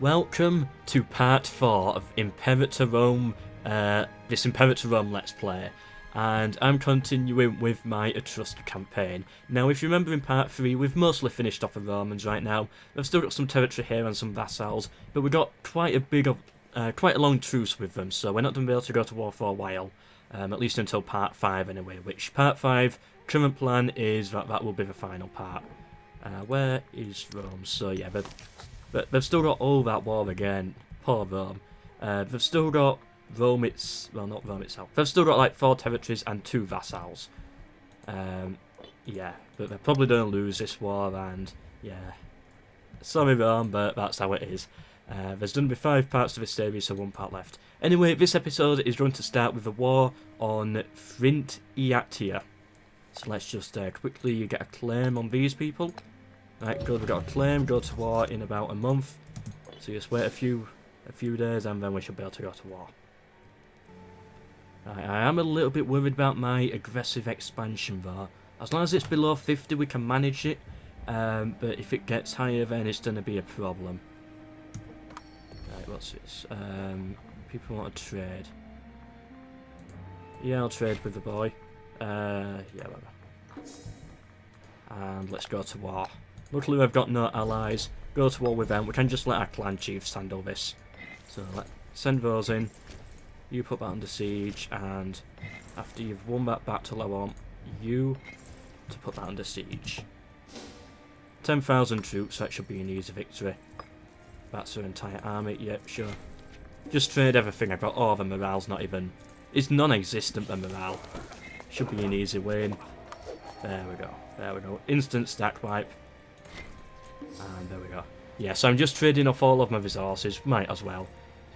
Welcome to part 4 of Imperator Rome, this Imperator Rome Let's Play, and I'm continuing with my Etrusca campaign. Now, if you remember in part 3, we've mostly finished off the Romans right now. We've still got some territory here and some vassals, but we've got quite a long truce with them, so we're not going to be able to go to war for a while, at least until part 5 anyway, which part 5, current plan is that will be the final part. Where is Rome? So yeah, but they've still got all that war again. Poor Rome. They've still got Rome, well, not Rome itself. They've still got like 4 territories and 2 vassals. Yeah, but they're probably going to lose this war, and yeah. Sorry Rome, but that's how it is. There's going to be 5 parts to this series, so 1 part left. Anyway, this episode is going to start with the war on Imperator. So let's just quickly get a claim on these people. Right, good, we've got a claim, go to war in about a month. So just wait a few days and then we should be able to go to war. Right, I am a little bit worried about my aggressive expansion though. As long as it's below 50 we can manage it, but if it gets higher then it's going to be a problem. Right, what's this? People want to trade. Yeah, I'll trade with the boy. Yeah, whatever. And let's go to war. Luckily we've got no allies. Go to war with them. We can just let our clan chiefs handle this. So let's send those in. You put that under siege, and after you've won that battle I want you to put that under siege. 10,000 troops, that should be an easy victory. That's our entire army, yep, sure. Just trade everything I've got. Oh, the morale's not even... It's non-existent, the morale. Should be an easy win. There we go. There we go. Instant stack wipe. And there we go. Yeah, so I'm just trading off all of my resources. Might as well.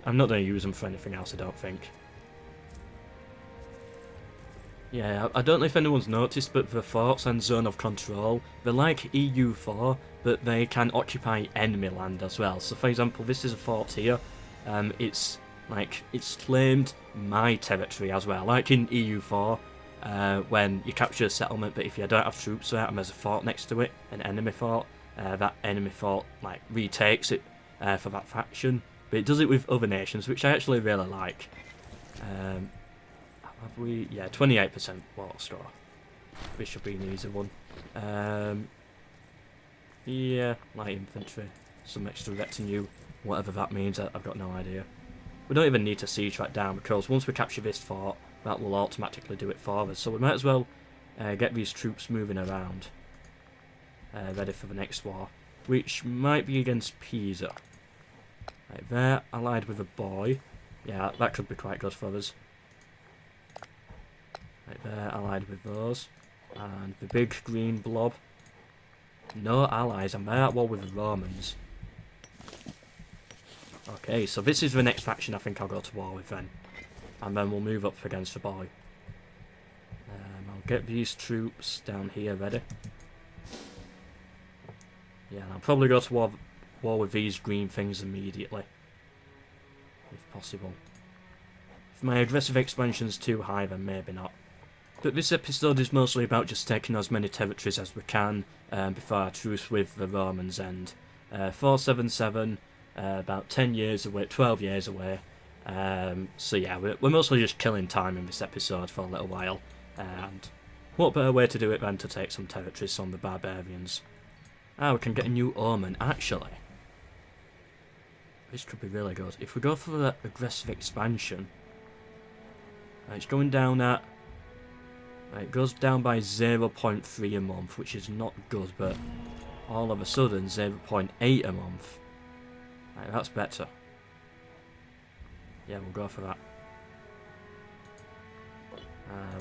I'm not going to use them for anything else, I don't think. Yeah, I don't know if anyone's noticed, but the forts and zone of control, they're like EU4, but they can occupy enemy land as well. So for example, this is a fort here. It's claimed my territory as well, like in EU4. When you capture a settlement, but if you don't have troops there and there's a fort next to it, an enemy fort, that enemy fort like retakes it for that faction. But it does it with other nations, which I actually really like. Have we? Yeah, 28% water score. This should be an easy one. Yeah, light infantry, some extra retinue, whatever that means. I've got no idea. We don't even need to siege right down because once we capture this fort, that will automatically do it for us. So we might as well get these troops moving around, ready for the next war, which might be against Pisa. Right there, allied with a boy. Yeah, that could be quite good for us. Right there, allied with those. And the big green blob. No allies, and they're at war with the Romans. Okay, so this is the next faction I think I'll go to war with then. And then we'll move up against the boy. I'll get these troops down here ready. Yeah, and I'll probably go to war with these green things immediately. If possible. If my aggressive expansion's too high, then maybe not. But this episode is mostly about just taking as many territories as we can before our truce with the Romans end. 477, about 10 years away, 12 years away. So yeah, we're mostly just killing time in this episode for a little while, and what better way to do it than to take some territories from the barbarians. Ah, we can get a new omen, actually. This could be really good. If we go for the aggressive expansion, it's going down at... It goes down by 0.3 a month, which is not good, but all of a sudden 0.8 a month. Right, that's better. Yeah, we'll go for that.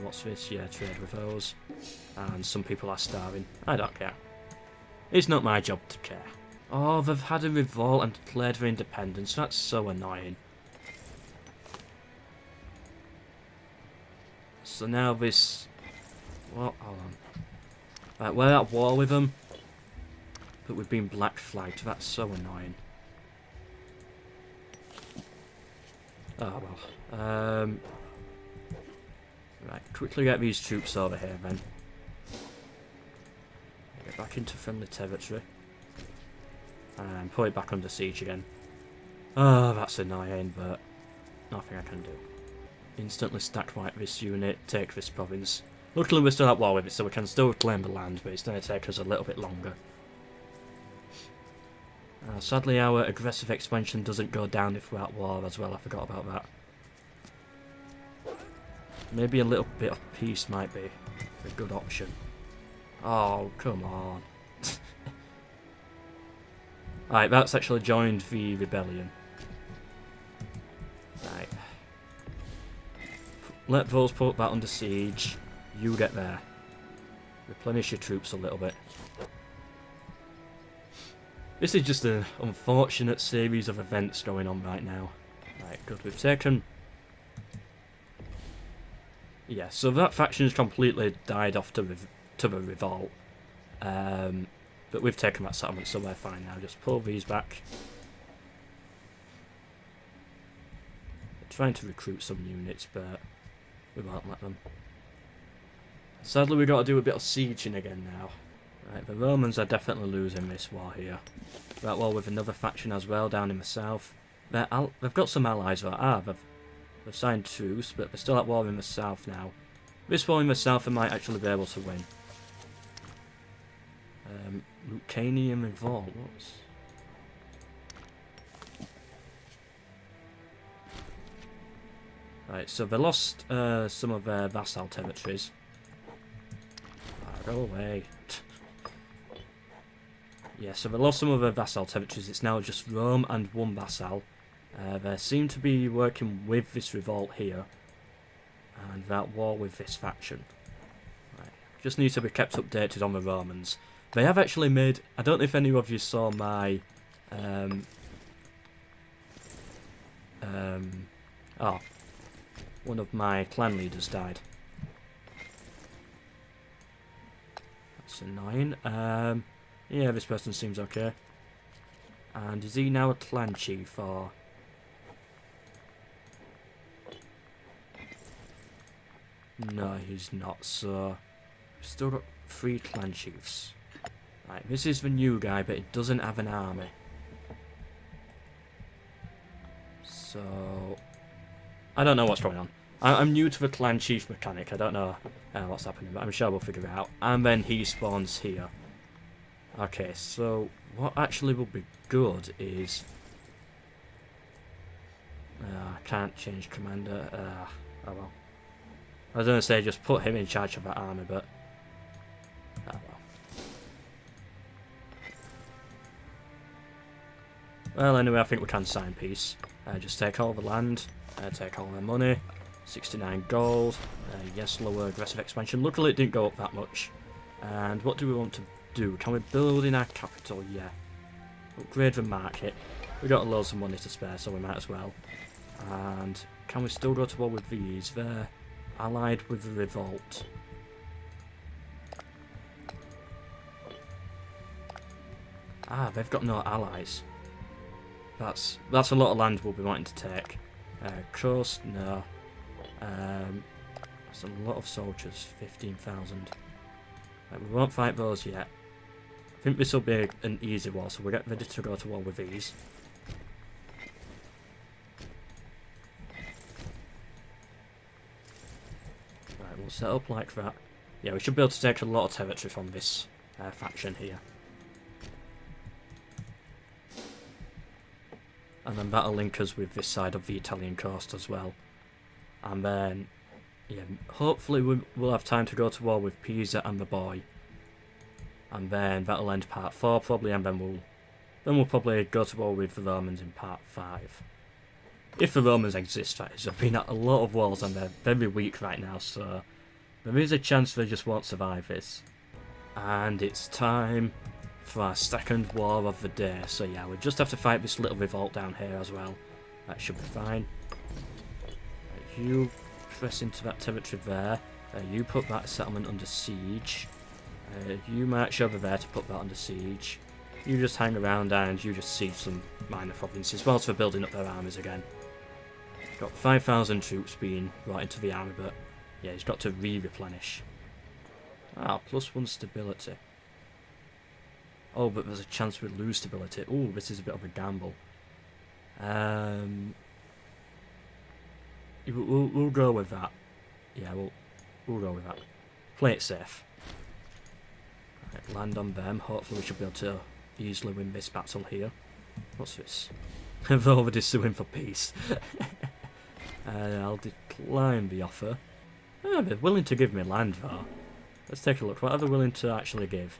What's this? Yeah, trade with those. And some people are starving. I don't care. It's not my job to care. Oh, they've had a revolt and declared their independence. That's so annoying. So now this... Well, hold on. Right, we're at war with them. But we've been black flagged. That's so annoying. Oh well. Right, quickly get these troops over here then. Get back into friendly territory. And put it back under siege again. Oh, that's annoying, but nothing I can do. Instantly stack wipe this unit, take this province. Luckily we're still at war with it, so we can still claim the land, but it's going to take us a little bit longer. Sadly our aggressive expansion doesn't go down if we're at war as well, I forgot about that. Maybe a little bit of peace might be a good option. Oh, come on. Right, that's actually joined the rebellion. Right. Let those put that under siege. You get there. Replenish your troops a little bit. This is just an unfortunate series of events going on right now. Right, good, we've taken... Yeah, so that faction's completely died off to the revolt. But we've taken that settlement, so we're fine now. Just pull these back. We're trying to recruit some units, but we won't let them. Sadly, we've got to do a bit of sieging again now. Right, the Romans are definitely losing this war here. We're at war with another faction as well down in the south. They've got some allies that they've signed truce, but they're still at war in the south now. This war in the south they might actually be able to win. Lucanian Revolt, whoops. Right, so they lost some of their vassal territories. Go away. Yeah, so they lost some of their vassal territories. It's now just Rome and one vassal. They seem to be working with this revolt here. And they're at war with this faction. Right. Just need to be kept updated on the Romans. They have actually made... I don't know if any of you saw my... one of my clan leaders died. That's annoying. Yeah, this person seems okay. And is he now a clan chief, or... No, he's not, so... We've still got 3 clan chiefs. Right, this is the new guy, but he doesn't have an army. So... I don't know what's going on. I'm new to the clan chief mechanic, I don't know what's happening, but I'm sure we'll figure it out. And then he spawns here. Okay, so what actually will be good is... I can't change commander. Oh well. I was going to say just put him in charge of that army, but... Oh well. Well, anyway, I think we can sign peace. Just take all the land, take all their money, 69 gold, yes, lower aggressive expansion. Luckily it didn't go up that much. And what do we want to do? Can we build in our capital? Yeah. Upgrade the market. We got loads of money to spare, so we might as well. And can we still go to war with these? They're allied with the revolt. Ah, they've got no allies. That's a lot of land we'll be wanting to take. Coast, no. That's a lot of soldiers, 15,000. We won't fight those yet. I think this will be an easy war, so we'll get ready to go to war with these. Right, we'll set up like that. Yeah, we should be able to take a lot of territory from this faction here. And then that'll link us with this side of the Italian coast as well. And then, yeah, hopefully we'll have time to go to war with Pisa and the boy. And then that'll end part 4 probably, and then we'll probably go to war with the Romans in part 5. If the Romans exist, that is. They've been at a lot of wars and they're very weak right now, so there is a chance they just won't survive this. And it's time for our second war of the day. So yeah, we just have to fight this little revolt down here as well. That should be fine. Right, you press into that territory there. You put that settlement under siege. You march over there to put that under siege. You just hang around and you just siege some minor provinces whilst they're building up their armies again. Got 5,000 troops being brought into the army, but yeah, he's got to re-replenish. Ah, +1 stability. Oh, but there's a chance we lose stability. Ooh, this is a bit of a gamble. We'll go with that. Yeah, we'll go with that. Play it safe. Right, land on them. Hopefully we should be able to easily win this battle here. What's this? They're already suing for peace. I'll decline the offer. Oh, they're willing to give me land though. Let's take a look. What are they willing to actually give?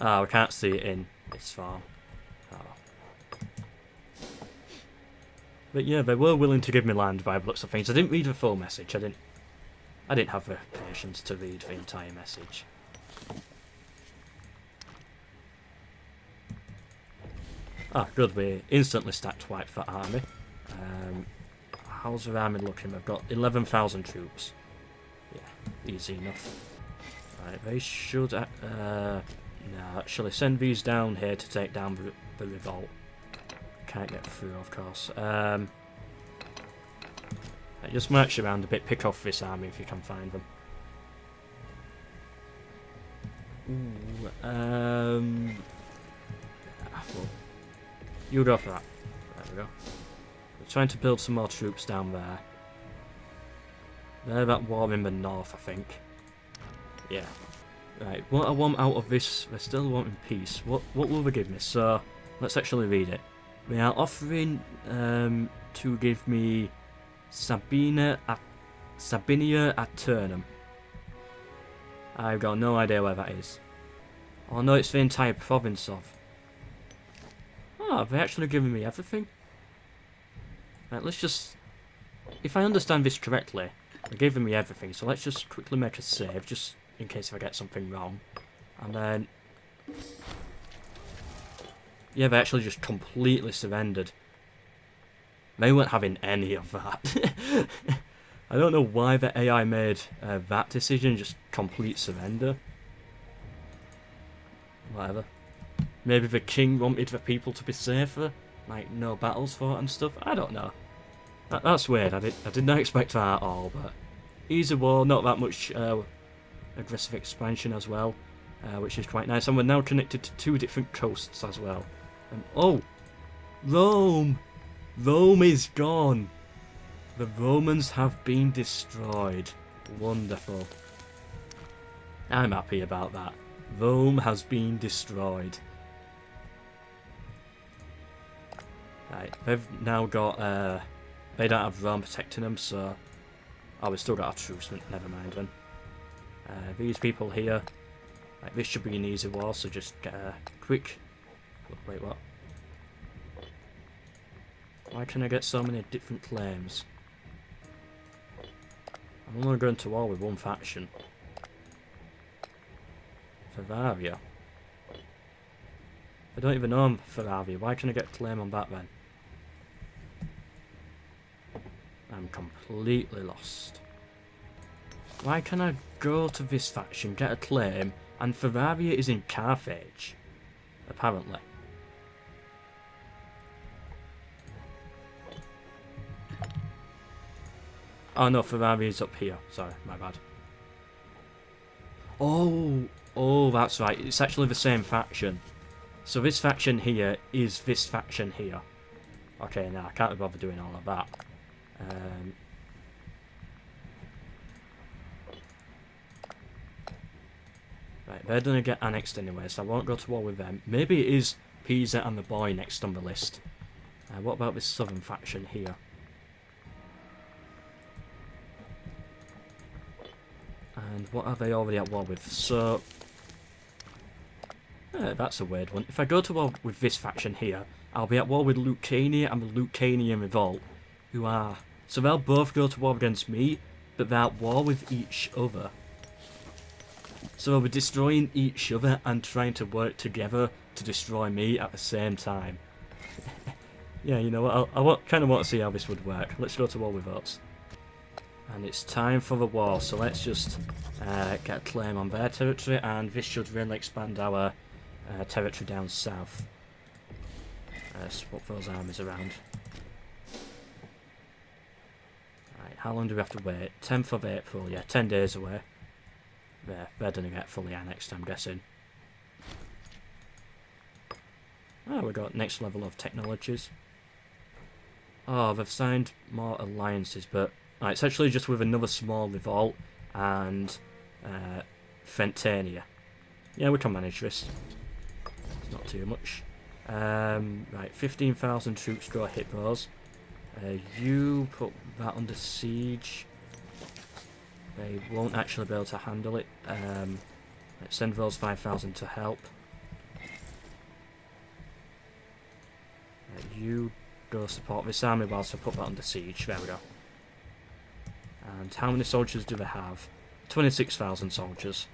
Ah, we can't see it in this farm. Oh. But yeah, they were willing to give me land by the looks of things. I didn't read the full message. I didn't have the patience to read the entire message. Ah, good. We instantly stacked white for army. How's the army looking? We've got 11,000 troops. Yeah, easy enough. Right, they should... no, actually send these down here to take down the revolt. Can't get through, of course. Just march around a bit, pick off this army if you can find them. Ooh, well, you go for that. There we go. We're trying to build some more troops down there. They're at war in the north, I think. Yeah. Right, what I want out of this, they're still wanting peace. What will they give me? So, let's actually read it. They are offering to give me Sabinia Aternum. I've got no idea where that is. Oh no, it's the entire province of. Oh, have they actually given me everything? Right, let's just... If I understand this correctly, they're giving me everything, so let's just quickly make a save, just in case if I get something wrong. And then... Yeah, they actually just completely surrendered. They weren't having any of that. I don't know why the AI made that decision, just complete surrender. Whatever. Maybe the king wanted the people to be safer, like no battles fought and stuff. I don't know. That's weird. I did not expect that at all. But easy war, not that much aggressive expansion as well, which is quite nice. And we're now connected to 2 different coasts as well. Oh, Rome! Rome is gone. The Romans have been destroyed. Wonderful. I'm happy about that. Rome has been destroyed. Right, they've now got, they don't have Rome protecting them, so... Oh, we've still got our troops, never mind then. These people here, like, this should be an easy war, so just get a quick... Wait, what? Why can I get so many different claims? I'm only going to war with one faction. Ferraria. I don't even own Ferraria. Why can I get a claim on that then? I'm completely lost. Why can I go to this faction, get a claim, and Ferraria is in Carthage? Apparently. Oh no, Ferraria is up here. Sorry, my bad. Oh, that's right. It's actually the same faction. So this faction here is this faction here. Okay, now I can't be bothered doing all of that. Right, they're gonna get annexed anyway, so I won't go to war with them. Maybe it is Pisa and the boy next on the list. What about this southern faction here? And what are they already at war with? So... that's a weird one. If I go to war with this faction here, I'll be at war with Lucania and the Lucanian Revolt, who are... So they'll both go to war against me, but they're at war with each other. So they'll be destroying each other and trying to work together to destroy me at the same time. Yeah, you know what, I kind of want to see how this would work. Let's go to war with us. And it's time for the war, so let's just get a claim on their territory, and this should really expand our territory down south. Swap those armies around. Right, how long do we have to wait? 10th of April, yeah, 10 days away. They're going to get fully annexed, I'm guessing. Oh, we got next level of technologies. Oh, they've signed more alliances, but it's actually just with another small revolt and Fentania. Yeah, we can manage this. It's not too much. Right, 15,000 troops draw hit bars. You put that under siege. They won't actually be able to handle it. Let's send those 5,000 to help. You go support this army whilst I put that under siege. There we go. And how many soldiers do they have? 26,000 soldiers.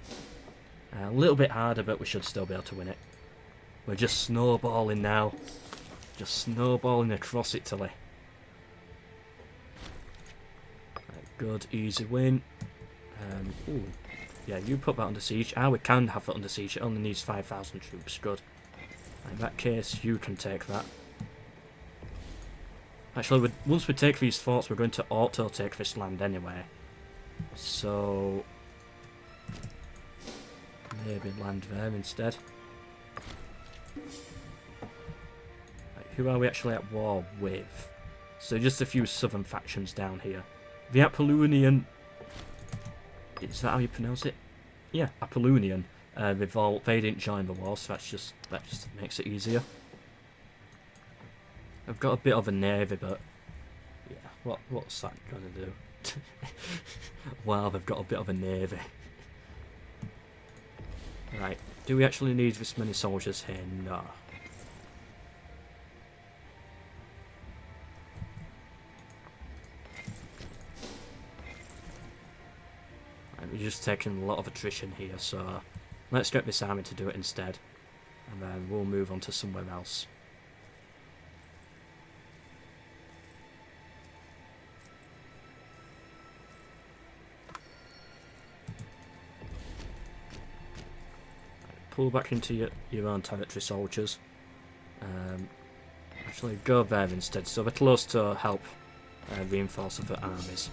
A little bit harder, but we should still be able to win it. We're just snowballing now. Just snowballing across Italy. Right, good, easy win. Ooh. Yeah, you put that under siege. We can have that under siege. It only needs 5,000 troops. Good. In that case, you can take that. Actually, once we take these forts, we're going to auto-take this land anyway. So... maybe land there instead. Right, who are we actually at war with? So just a few southern factions down here. The Apollonian... is that how you pronounce it? Yeah, Apollonian. Revolt. They didn't join the war, so that just makes it easier. I've got a bit of a navy, but yeah, what's that gonna do? Wow, they've got a bit of a navy. Right, do we actually need this many soldiers here? No. Right, we're just taking a lot of attrition here, so let's get this army to do it instead, and then we'll move on to somewhere else. Pull back into your own territory, soldiers. Actually, go there instead, so they're close to help reinforce other armies.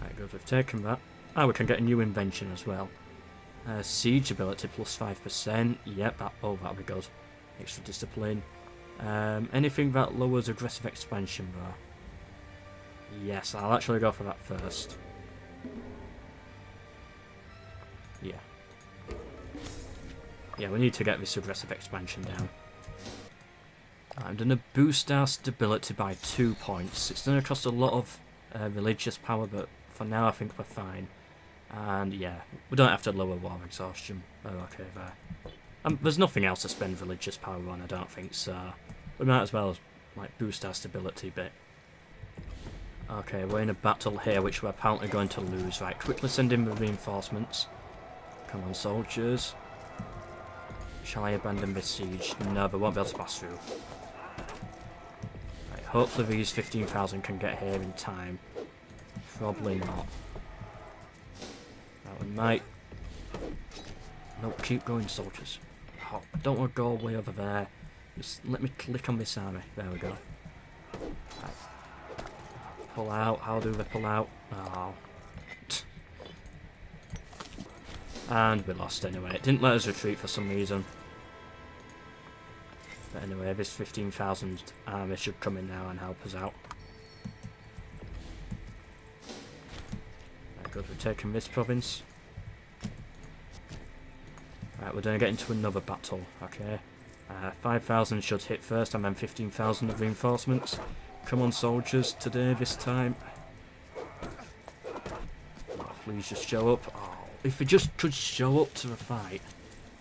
Right, good, we've taken that. We can get a new invention as well. Siege ability plus 5%. Yep, that'll be good. Extra discipline. Anything that lowers aggressive expansion, though. Yes, I'll actually go for that first. Yeah. Yeah, we need to get this aggressive expansion down. I'm going to boost our stability by 2 points. It's going to cost a lot of religious power, but for now I think we're fine. And yeah, we don't have to lower war exhaustion. Oh, okay, there. There's nothing else to spend religious power on, I don't think, so we might as well like boost our stability a bit. Okay, we're in a battle here, which we're apparently going to lose. Right, quickly send in the reinforcements. Come on, soldiers. Shall I abandon this siege? No, they won't be able to pass through. Right, hopefully these 15,000 can get here in time. Probably not. Right, we might... No, keep going, soldiers. Oh, I don't want to go way over there. Just let me click on this army. There we go. Right. Pull out. How do they pull out? Oh. And we lost anyway. It didn't let us retreat for some reason. But anyway, this 15,000 army should come in now and help us out. Right, good, we're taking this province. Right, we're going to get into another battle, okay. 5,000 should hit first, and then 15,000 of reinforcements. Come on, soldiers, today, this time. Oh, please just show up. Oh. If we just could show up to the fight,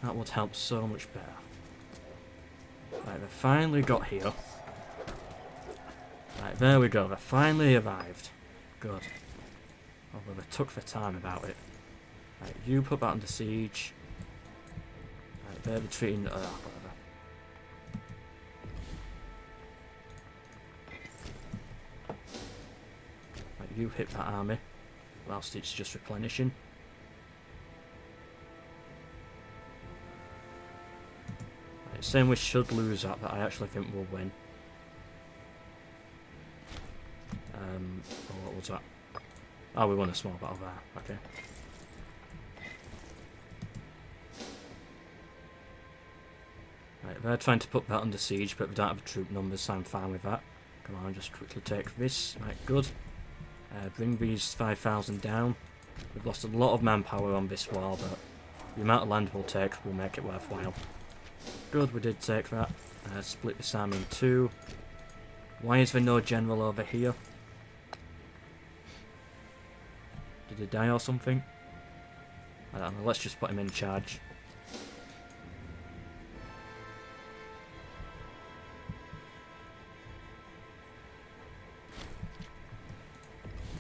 that would help so much better. Right, they finally got here. Right, there we go, they finally arrived. Good. Although they took their time about it. Right, you put that under siege. Right, they're retreating. Whatever. Right, you hit that army whilst it's just replenishing. Saying we should lose that, but I actually think we'll win. Oh, what was that? Oh, we won a small battle there. Okay. Right, they're trying to put that under siege, but we don't have troop numbers, so I'm fine with that. Come on, just quickly take this. Right, good. Bring these 5,000 down. We've lost a lot of manpower on this war, but the amount of land we'll take will make it worthwhile. Good, we did take that. Split this army in two. Why is there no general over here? Did he die or something? I don't know, let's just put him in charge.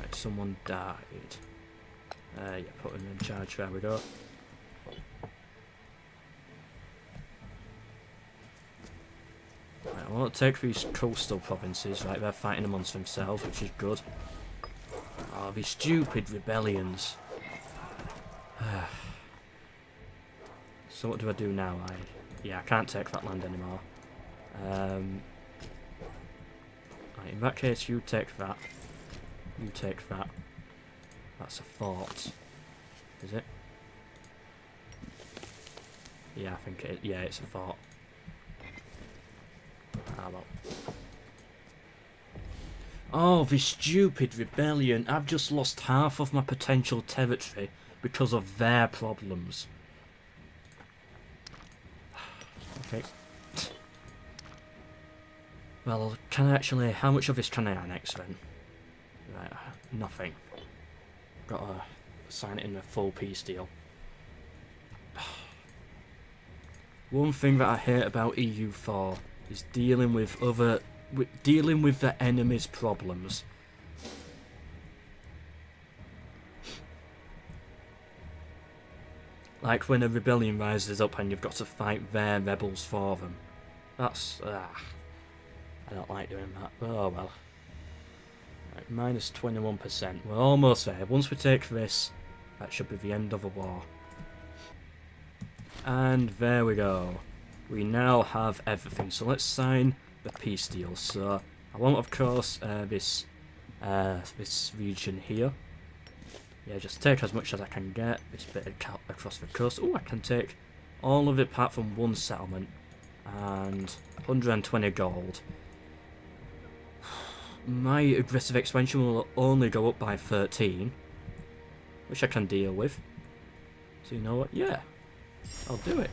Right, someone died. Yeah, put him in charge, there we go. Right, I want to take these coastal provinces, right, they're fighting amongst themselves, which is good. Oh, these stupid rebellions. So what do I do now? Yeah, I can't take that land anymore. Right, in that case, you take that. You take that. That's a fort. Is it? Yeah, I think it. Yeah, it's a fort. Ah, well. Oh, this stupid rebellion. I've just lost half of my potential territory because of their problems. Okay. Well, can I actually... How much of this can I annex then? Right, nothing. Gotta sign it in a full peace deal. One thing that I hate about EU4 is dealing with the enemy's problems. Like when a rebellion rises up and you've got to fight their rebels for them. That's... I don't like doing that. Oh well. Right, minus 21%. We're almost there. Once we take this, that should be the end of the war. And there we go. We now have everything. So let's sign the peace deal. So I want, of course, this region here. Yeah, just take as much as I can get. This bit across the coast. Oh, I can take all of it apart from one settlement. And 120 gold. My aggressive expansion will only go up by 13. Which I can deal with. So you know what? Yeah. I'll do it.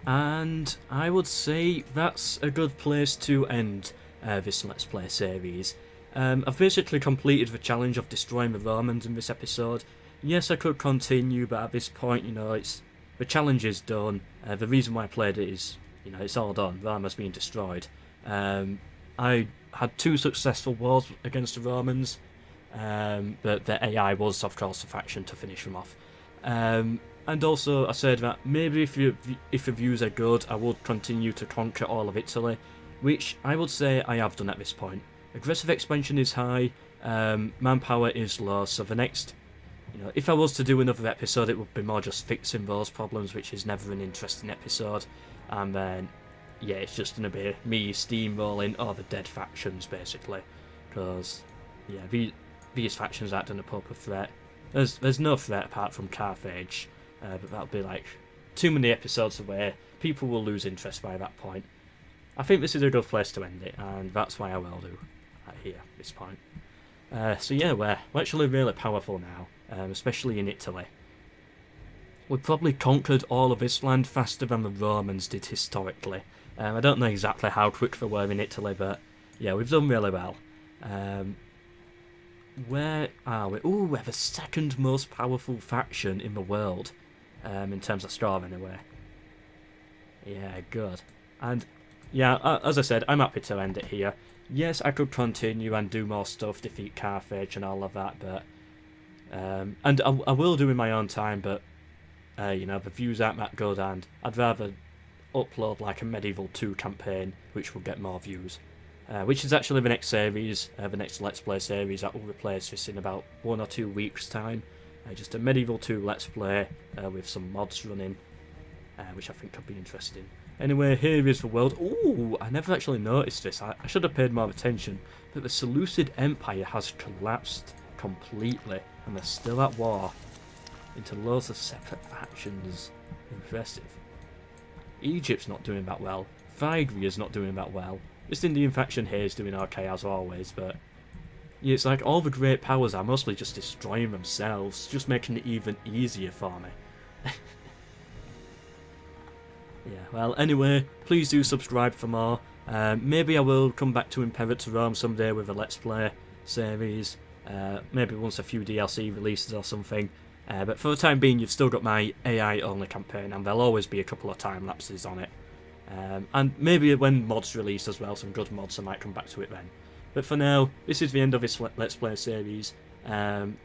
And I would say that's a good place to end this Let's Play series. I've basically completed the challenge of destroying the Romans in this episode. Yes, I could continue, but at this point, you know, the challenge is done. The reason why I played it is, you know, it's all done. Roma's being destroyed. I had 2 successful wars against the Romans, but the AI was, of course, the faction to finish them off. And also, I said that maybe if the views are good, I would continue to conquer all of Italy, which I would say I have done at this point. Aggressive expansion is high, manpower is low, so the next, you know, if I was to do another episode, it would be more just fixing those problems, which is never an interesting episode, and then, yeah, it's just going to be me steamrolling all the dead factions, basically, because, yeah, these factions aren't a proper threat. There's no threat apart from Carthage, but that'll be like too many episodes away. People will lose interest by that point. I think this is a good place to end it, and that's why I will do here at this point. So yeah, we're actually really powerful now, especially in Italy. We've probably conquered all of this land faster than the Romans did historically. I don't know exactly how quick they were in Italy, but yeah, we've done really well. Where are we? Ooh, we're the second most powerful faction in the world, in terms of score anyway. Yeah, good. And yeah, as I said, I'm happy to end it here. Yes, I could continue and do more stuff, defeat Carthage and all of that, but and I will do in my own time, but you know, the views aren't that good, and I'd rather upload like a Medieval 2 campaign, which will get more views. Which is actually the next series, the next Let's Play series that will replace this in about 1 or 2 weeks' time. Just a Medieval 2 Let's Play with some mods running, which I think could be interesting. Anyway, here is the world. Ooh, I never actually noticed this. I should have paid more attention. But the Seleucid Empire has collapsed completely, and they're still at war into loads of separate factions. Impressive. Egypt's not doing that well. Phrygia's not doing that well. This Indian faction here is doing okay as always, but yeah, it's like all the great powers are mostly just destroying themselves, just making it even easier for me. Yeah, well, anyway, please do subscribe for more. Maybe I will come back to Imperator Rome someday with a Let's Play series. Maybe once a few DLC releases or something. But for the time being, you've still got my AI-only campaign, and there'll always be a couple of time lapses on it. And maybe when mods release as well, some good mods, I might come back to it then. But for now, this is the end of this Let's Play series.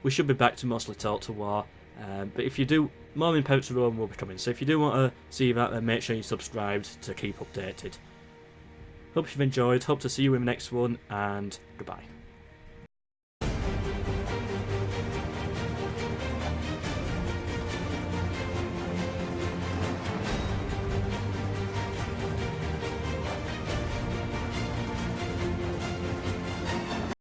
We should be back to mostly Total War. But if you do, more Imperator Rome will be coming. So if you do want to see that, then make sure you're subscribed to keep updated. Hope you've enjoyed. Hope to see you in the next one, and goodbye.